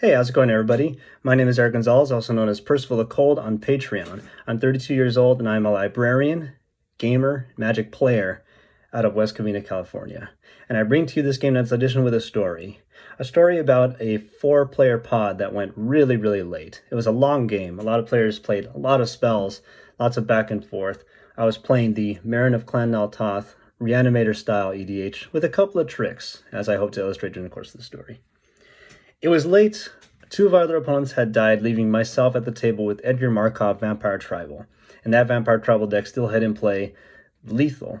Hey, how's it going, everybody? My name is Erik Gonzalez, also known as Percival the Cold on Patreon. I'm 32 years old and I'm a librarian, gamer, magic player out of West Covina, California. And I bring to you this game that's Audition with a story. A story about a 4-player pod that went really, really late. It was a long game. A lot of players played a lot of spells, lots of back and forth. I was playing the Marin of Clan Nal Toth Reanimator style EDH with a couple of tricks, as I hope to illustrate during the course of the story. It was late. 2 of our other opponents had died, leaving myself at the table with Edgar Markov Vampire Tribal. And that Vampire Tribal deck still had in play lethal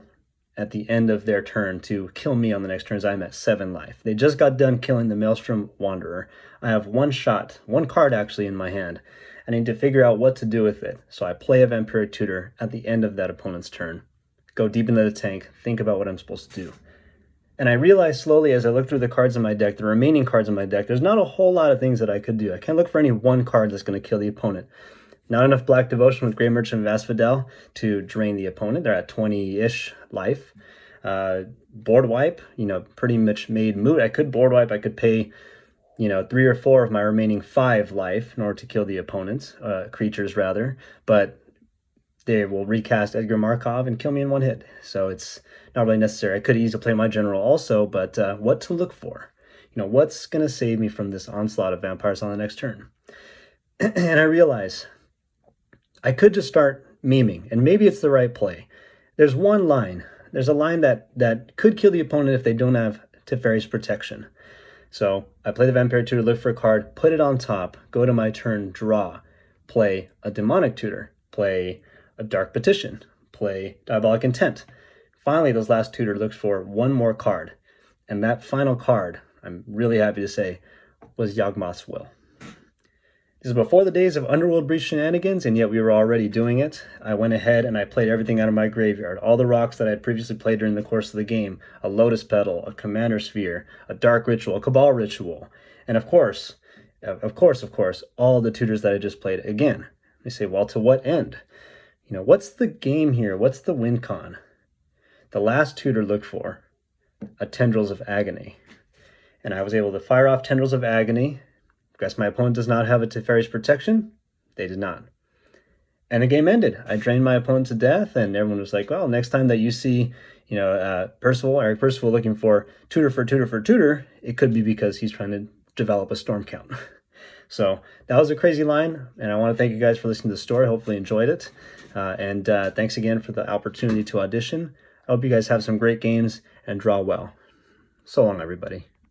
at the end of their turn to kill me on the next turn as I'm at 7 life. They just got done killing the Maelstrom Wanderer. I have one card actually in my hand. I need to figure out what to do with it. So I play a Vampiric Tutor at the end of that opponent's turn. Go deep into the tank, think about what I'm supposed to do. And I realized slowly as I looked through the cards in my deck, the remaining cards in my deck, there's not a whole lot of things that I could do. I can't look for any one card that's going to kill the opponent. Not enough Black Devotion with Grey Merchant of Asphodel to drain the opponent. They're at 20-ish life. Board wipe, pretty much made moot. I could board wipe. I could pay, 3 or 4 of my remaining 5 life in order to kill the opponents, creatures rather. But they will recast Edgar Markov and kill me in 1 hit. So it's not really necessary. I could easily play my general also, but what to look for? What's going to save me from this onslaught of vampires on the next turn? And I realize I could just start memeing, and maybe it's the right play. There's one line. There's a line that could kill the opponent if they don't have Teferi's protection. So I play the Vampire Tutor, look for a card, put it on top, go to my turn, draw, play a Demonic Tutor, play a Dark Petition, play Diabolic Intent. Finally, those last tutor looks for one more card. And that final card, I'm really happy to say, was Yawgmoth's Will. This is before the days of Underworld Breach shenanigans, and yet we were already doing it. I went ahead and I played everything out of my graveyard. All the rocks that I had previously played during the course of the game. A Lotus Petal, a Commander Sphere, a Dark Ritual, a Cabal Ritual. And of course, all the tutors that I just played again. They say, well, to what end? What's the game here? What's the win con? The last tutor looked for a Tendrils of Agony. And I was able to fire off Tendrils of Agony. Guess my opponent does not have a Teferi's protection. They did not. And the game ended. I drained my opponent to death, and everyone was like, well, next time that you see, Erik Percival looking for tutor for tutor for tutor, it could be because he's trying to develop a storm count. So that was a crazy line, and I want to thank you guys for listening to the story. Hopefully you enjoyed it. And thanks again for the opportunity to audition. I hope you guys have some great games and draw well. So long, everybody.